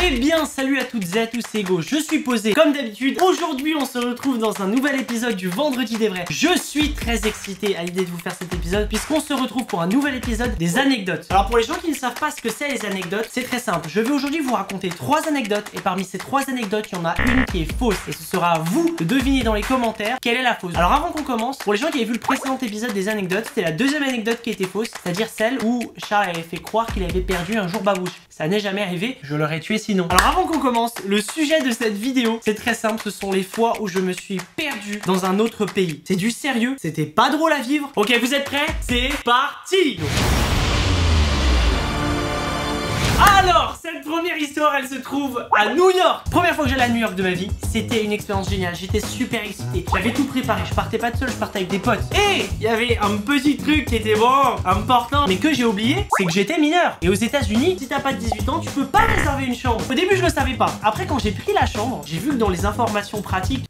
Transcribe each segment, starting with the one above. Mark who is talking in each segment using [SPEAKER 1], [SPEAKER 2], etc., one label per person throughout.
[SPEAKER 1] Eh bien, salut à toutes et à tous, c'est Ego, je suis posé comme d'habitude. Aujourd'hui, on se retrouve dans un nouvel épisode du Vendredi des Vrais. Je suis très excité à l'idée de vous faire cet épisode puisqu'on se retrouve pour un nouvel épisode des anecdotes. Alors pour les gens qui ne savent pas ce que c'est les anecdotes, c'est très simple. Je vais aujourd'hui vous raconter 3 anecdotes et parmi ces 3 anecdotes, il y en a une qui est fausse et ce sera à vous de deviner dans les commentaires quelle est la fausse. Alors avant qu'on commence, pour les gens qui avaient vu le précédent épisode des anecdotes, c'était la deuxième anecdote qui était fausse, c'est-à-dire celle où Charles avait fait croire qu'il avait perdu un jour Babouche. Ça n'est jamais arrivé, je l'aurais tué sinon. Alors avant qu'on commence, le sujet de cette vidéo, c'est très simple, ce sont les fois où je me suis perdu dans un autre pays. C'est du sérieux, c'était pas drôle à vivre. Ok, vous êtes prêts? C'est parti! Alors, cette première histoire, elle se trouve à New York. Première fois que j'allais à New York de ma vie, c'était une expérience géniale. J'étais super excité. J'avais tout préparé. Je partais pas tout seul, je partais avec des potes. Et il y avait un petit truc qui était bon, important, mais que j'ai oublié, c'est que j'étais mineur. Et aux États-Unis, si t'as pas de 18 ans, tu peux pas réserver une chambre. Au début, je le savais pas. Après, quand j'ai pris la chambre, j'ai vu que dans les informations pratiques,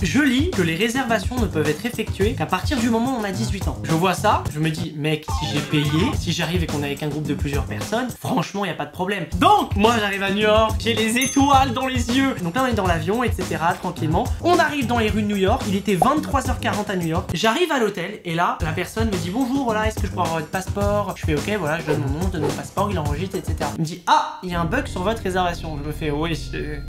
[SPEAKER 1] je lis que les réservations ne peuvent être effectuées qu'à partir du moment où on a 18 ans. Je vois ça, je me dis, mec, si j'ai payé, si j'arrive et qu'on est avec un groupe de plusieurs personnes, franchement, il y a pas de problème. Donc, moi j'arrive à New York, j'ai les étoiles dans les yeux. Donc là, on est dans l'avion, etc. tranquillement. On arrive dans les rues de New York. Il était 23h40 à New York. J'arrive à l'hôtel et là, la personne me dit bonjour, voilà, est-ce que je peux avoir votre passeport? Je fais ok, voilà, je donne mon nom, je donne mon passeport, il enregistre, etc. Il me dit ah, il y a un bug sur votre réservation. Je me fais oui,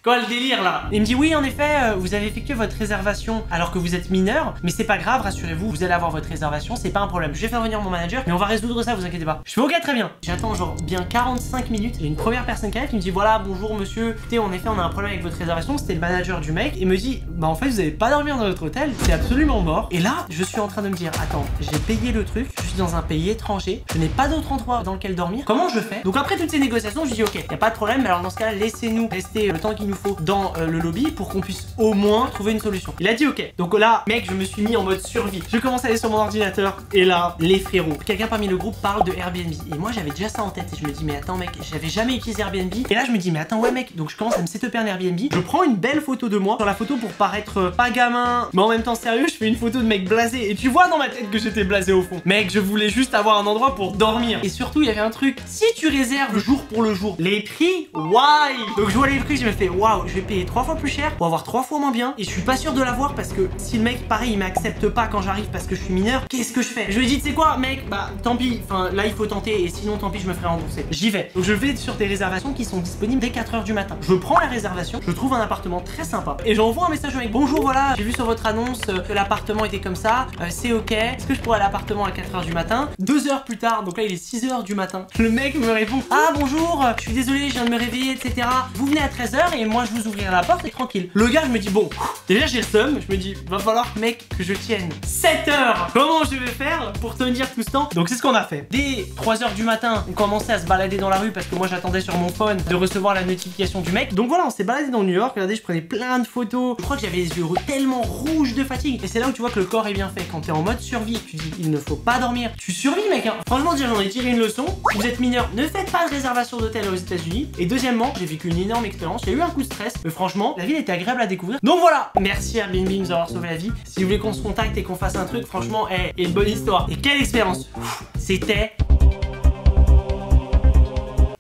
[SPEAKER 1] quoi le délire là? Il me dit oui, en effet, vous avez effectué votre réservation alors que vous êtes mineur, mais c'est pas grave, rassurez-vous, vous allez avoir votre réservation, c'est pas un problème. Je vais faire venir mon manager, mais on va résoudre ça, vous inquiétez pas. Je fais ok, très bien. J'attends genre bien 45 minutes. Il y a une première personne qui arrive qui me dit voilà, bonjour monsieur, écoutez, en effet on a un problème avec votre réservation. C'était le manager du mec et me dit bah en fait vous allez pas dormir dans notre hôtel, c'est absolument mort. Et là je suis en train de me dire attends, j'ai payé le truc, je suis dans un pays étranger, je n'ai pas d'autre endroit dans lequel dormir, comment je fais? Donc après toutes ces négociations je dis ok, y a pas de problème, mais alors dans ce cas laissez-nous rester le temps qu'il nous faut dans le lobby pour qu'on puisse au moins trouver une solution. Il a dit ok. Donc là mec, je me suis mis en mode survie, je commence à aller sur mon ordinateur et là les frérots, quelqu'un parmi le groupe parle de Airbnb et moi j'avais déjà ça en tête et je me dis mais attends mec, j'avais jamais utilisé Airbnb. Et là je me dis mais attends ouais mec, donc je commence à me setuper un Airbnb, je prends une belle photo de moi sur la photo pour paraître pas gamin mais en même temps sérieux, je fais une photo de mec blasé et tu vois dans ma tête que j'étais blasé au fond. Mec, je voulais juste avoir un endroit pour dormir et surtout il y avait un truc, si tu réserves le jour pour le jour, les prix, why? Donc je vois les prix, je me fais waouh, je vais payer 3 fois plus cher pour avoir 3 fois moins bien et je suis pas sûr de l'avoir parce que si le mec pareil il m'accepte pas quand j'arrive parce que je suis mineur, qu'est-ce que je fais? Je lui dis tu sais quoi mec, bah tant pis, enfin là il faut tenter et sinon tant pis je me ferai rembourser. J'y vais. Donc je vais sur des réservations qui sont disponibles dès 4h du matin. Je prends la réservation, je trouve un appartement très sympa et j'envoie un message au mec. Bonjour, voilà, j'ai vu sur votre annonce que l'appartement était comme ça, c'est ok. Est-ce que je pourrais aller à l'appartement à 4h du matin? 2 heures plus tard, donc là il est 6h du matin. Le mec me répond ah bonjour, je suis désolé, je viens de me réveiller, etc. Vous venez à 13h et moi je vous ouvrirai la porte et tranquille. Le gars, je me dis bon, déjà j'ai le seum, je me dis va falloir mec que je tienne 7 heures. Comment je vais faire pour tenir tout ce temps? Donc c'est ce qu'on a fait. Dès 3h du matin, on commençait à se balader dans la rue parce que moi j'attendais sur mon phone de recevoir la notification du mec. Donc voilà, on s'est baladé dans New York, regardez, je prenais plein de photos. Je crois que j'avais les yeux tellement rouges de fatigue. Et c'est là où tu vois que le corps est bien fait. Quand t'es en mode survie, tu dis il ne faut pas dormir. Tu survis mec hein. Franchement déjà j'en ai tiré une leçon. Si vous êtes mineur, ne faites pas de réservation d'hôtel aux États-Unis. Et deuxièmement, j'ai vécu une énorme expérience. J'ai eu un coup de stress, mais franchement, la ville était agréable à découvrir. Donc voilà, merci Airbnb de nous avoir sauvé la vie. Si vous voulez qu'on se contacte et qu'on fasse un truc, franchement, il y a une bonne histoire. Et quelle expérience! C'était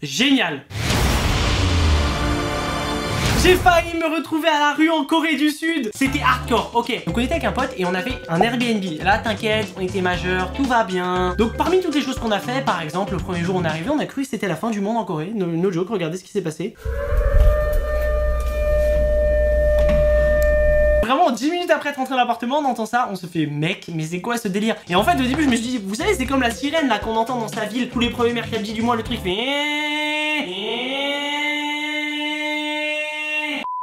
[SPEAKER 1] génial! J'ai failli me retrouver à la rue en Corée du Sud. C'était hardcore, ok. Donc on était avec un pote et on avait un Airbnb. Là t'inquiète, on était majeur, tout va bien. Donc parmi toutes les choses qu'on a fait, par exemple le premier jour on est arrivé, on a cru que c'était la fin du monde en Corée. No joke, regardez ce qui s'est passé. Vraiment 10 minutes après être rentré dans l'appartement, on entend ça, on se fait mec, mais c'est quoi ce délire? Et en fait au début je me suis dit, vous savez c'est comme la sirène là qu'on entend dans sa ville tous les premiers mercredis du mois, le truc fait...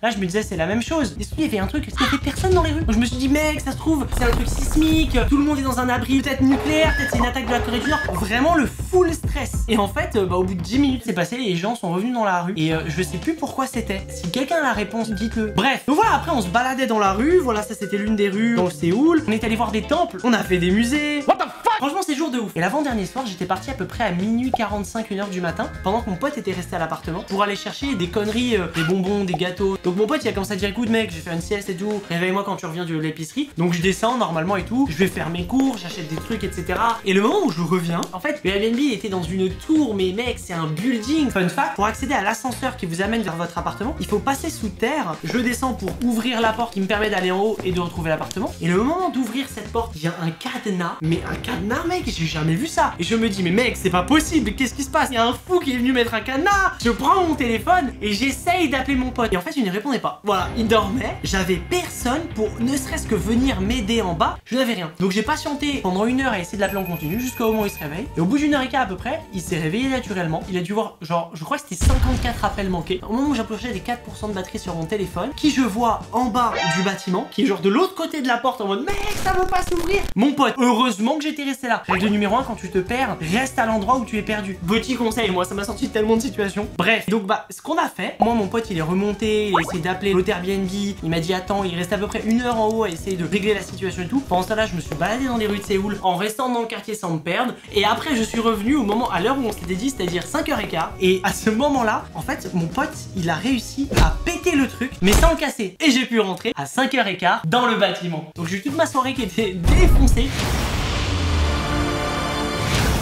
[SPEAKER 1] Là je me disais c'est la même chose. Et il y avait un truc, il y avait personne dans les rues. Donc je me suis dit mec, ça se trouve c'est un truc sismique, tout le monde est dans un abri peut-être nucléaire, peut-être c'est une attaque de la Corée du Nord. Vraiment le full stress. Et en fait au bout de 10 minutes c'est passé, les gens sont revenus dans la rue. Et je sais plus pourquoi c'était. Si quelqu'un a la réponse, dites-le. Bref, donc voilà, après on se baladait dans la rue. Voilà, ça c'était l'une des rues dans le Séoul. On est allé voir des temples, on a fait des musées. What the fuck? Franchement c'est jour de ouf. Et l'avant-dernier soir j'étais parti à peu près à minuit 45, 1h du matin, pendant que mon pote était resté à l'appartement pour aller chercher des conneries, des bonbons, des gâteaux. Donc mon pote il a commencé à dire écoute mec, je vais faire une sieste et tout, réveille-moi quand tu reviens de l'épicerie. Donc je descends normalement et tout, je vais faire mes cours, j'achète des trucs etc. Et le moment où je reviens, en fait le Airbnb il était dans une tour, mais mec, c'est un building. Fun fact, pour accéder à l'ascenseur qui vous amène vers votre appartement, il faut passer sous terre. Je descends pour ouvrir la porte qui me permet d'aller en haut et de retrouver l'appartement. Et le moment d'ouvrir cette porte, il y a un cadenas. Mais un cadenas, mec, j'ai jamais vu ça. Et je me dis, mais mec, c'est pas possible, qu'est-ce qui se passe? Il y a un fou qui est venu mettre un cadenas. Je prends mon téléphone et j'essaye d'appeler mon pote. Et en fait, il ne répondait pas. Voilà, il dormait. J'avais personne pour ne serait-ce que venir m'aider en bas. Je n'avais rien. Donc j'ai patienté pendant 1 heure à essayer de l'appeler en continu jusqu'au moment où il se réveille. Et au bout d'1 heure et quart à peu près, il s'est réveillé naturellement. Il a dû voir, genre, je crois que c'était 54 appels manqués. Au moment où j'approchais des 4% de batterie sur mon téléphone, qui je vois en bas du bâtiment, qui est genre de l'autre côté de la porte en mode mec, ça veut pas s'ouvrir. Mon pote, heureusement que j'étais resté là. Règle numéro 1, quand tu te perds, reste à l'endroit où tu es perdu. Petit conseil, moi ça m'a sorti tellement de situations. Bref, donc bah ce qu'on a fait, moi mon pote il est remonté, il a essayé d'appeler l'hôtel Airbnb, il m'a dit attends, il reste à peu près 1 heure en haut à essayer de régler la situation et tout. Pendant ce temps-là, je me suis baladé dans les rues de Séoul en restant dans le quartier sans me perdre. Et après je suis revenu au moment, à l'heure où on s'était dit, c'est-à-dire 5h15. Et à ce moment-là, en fait, mon pote il a réussi à péter le truc, mais sans le casser. Et j'ai pu rentrer à 5h15 dans le bâtiment. Donc j'ai eu toute ma soirée qui était défoncée.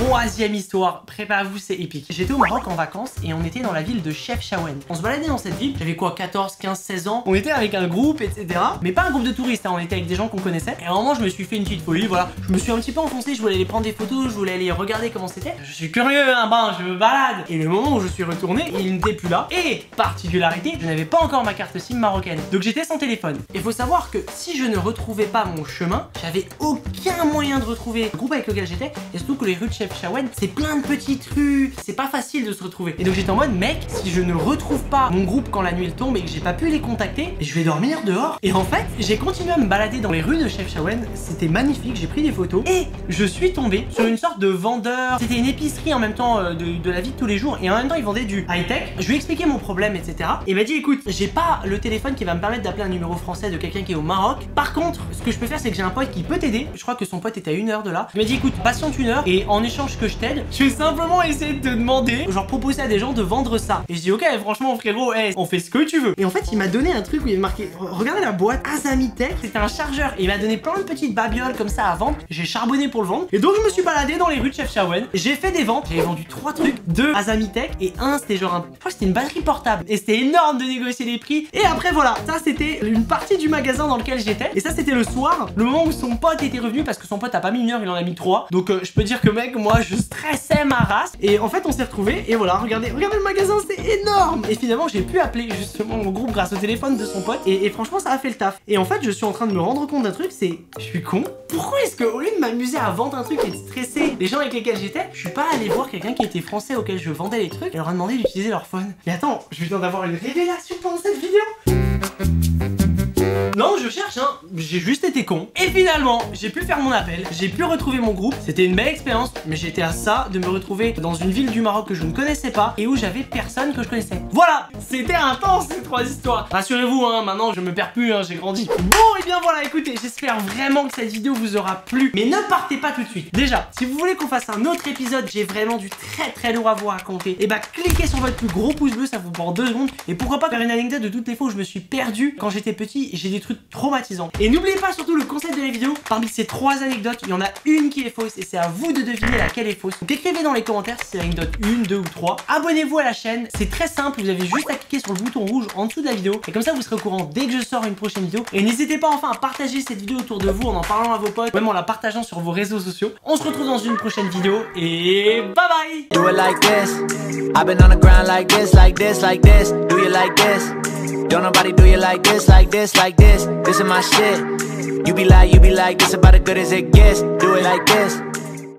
[SPEAKER 1] Troisième histoire, préparez-vous, c'est épique. J'étais au Maroc en vacances et on était dans la ville de Chefchaouen. On se baladait dans cette ville, j'avais quoi, 14, 15, 16 ans. On était avec un groupe, etc. Mais pas un groupe de touristes, hein. On était avec des gens qu'on connaissait. Et à un moment, je me suis fait une petite folie, voilà. Je me suis un petit peu enfoncé, je voulais aller prendre des photos, je voulais aller regarder comment c'était. Je suis curieux, hein, ben, je me balade. Et le moment où je suis retourné, il n'était plus là. Et, particularité, je n'avais pas encore ma carte SIM marocaine. Donc j'étais sans téléphone. Il faut savoir que si je ne retrouvais pas mon chemin, j'avais aucun moyen de retrouver le groupe avec lequel j'étais. Et surtout que les rues de Chefchaouen, c'est plein de petites rues, c'est pas facile de se retrouver. Et donc j'étais en mode mec, si je ne retrouve pas mon groupe quand la nuit elle tombe et que j'ai pas pu les contacter, je vais dormir dehors. Et en fait, j'ai continué à me balader dans les rues de Chefchaouen, c'était magnifique, j'ai pris des photos et je suis tombé sur une sorte de vendeur. C'était une épicerie en même temps de la vie de tous les jours et en même temps ils vendaient du high-tech. Je lui ai expliqué mon problème, etc. Et il m'a dit écoute, j'ai pas le téléphone qui va me permettre d'appeler un numéro français de quelqu'un qui est au Maroc. Par contre, ce que je peux faire, c'est que j'ai un pote qui peut t'aider. Je crois que son pote était à 1 heure de là. Il m'a dit écoute, patiente 1 heure et en échange que je t'aide, je vais simplement essayer de te demander, genre proposer à des gens de vendre ça. Et je dis ok, franchement frérot, hey, on fait ce que tu veux. Et en fait, il m'a donné un truc où il est marqué, regardez la boîte, Azamitech, c'était un chargeur. Et il m'a donné plein de petites babioles comme ça à vendre. J'ai charbonné pour le vendre. Et donc je me suis baladé dans les rues de Chefchaouen. J'ai fait des ventes. J'avais vendu 3 trucs, 2 Azamitech et un c'était genre je crois que c'était une batterie portable. Et c'était énorme de négocier les prix. Et après voilà, ça c'était une partie du magasin dans lequel j'étais. Et ça c'était le soir, le moment où son pote était revenu parce que son pote a pas mis 1 heure, il en a mis 3. Donc je peux dire que mec, moi je stressais ma race. Et en fait on s'est retrouvés et voilà, regardez le magasin, c'est énorme. Et finalement j'ai pu appeler justement mon groupe grâce au téléphone de son pote et franchement ça a fait le taf. Et en fait je suis en train de me rendre compte d'un truc, c'est je suis con. Pourquoi est-ce que au lieu de m'amuser à vendre un truc et de stresser les gens avec lesquels j'étais, je suis pas allé voir quelqu'un qui était français auquel je vendais les trucs et leur a demandé d'utiliser leur phone. Mais attends, je viens d'avoir une révélation pendant cette vidéo. Non, je cherche, hein. J'ai juste été con. Et finalement, j'ai pu faire mon appel. J'ai pu retrouver mon groupe. C'était une belle expérience. Mais j'étais à ça de me retrouver dans une ville du Maroc que je ne connaissais pas et où j'avais personne que je connaissais. Voilà, c'était intense ces 3 histoires. Rassurez-vous, hein, maintenant je me perds plus, hein, j'ai grandi. Bon, et bien voilà, écoutez, j'espère vraiment que cette vidéo vous aura plu. Mais ne partez pas tout de suite. Déjà, si vous voulez qu'on fasse un autre épisode, j'ai vraiment du très lourd à vous raconter. Et bah, cliquez sur votre plus gros pouce bleu, ça vous prend 2 secondes. Et pourquoi pas faire une anecdote de toutes les fois où je me suis perdu quand j'étais petit et j'ai des trucs traumatisants. Et n'oubliez pas surtout le concept de la vidéo. Parmi ces 3 anecdotes, il y en a une qui est fausse et c'est à vous de deviner laquelle est fausse. Donc écrivez dans les commentaires si c'est l'anecdote 1, 2 ou 3. Abonnez-vous à la chaîne, c'est très simple, vous avez juste à cliquer sur le bouton rouge en dessous de la vidéo et comme ça vous serez au courant dès que je sors une prochaine vidéo. Et n'hésitez pas enfin à partager cette vidéo autour de vous en parlant à vos potes, même en la partageant sur vos réseaux sociaux. On se retrouve dans une prochaine vidéo et bye bye.
[SPEAKER 2] Do it like this. I've been on the ground like this, like this, like this. Do you like this? Don't nobody do you like this, like this, like this. This is my shit. You be like, this about as good as it gets. Do it like this.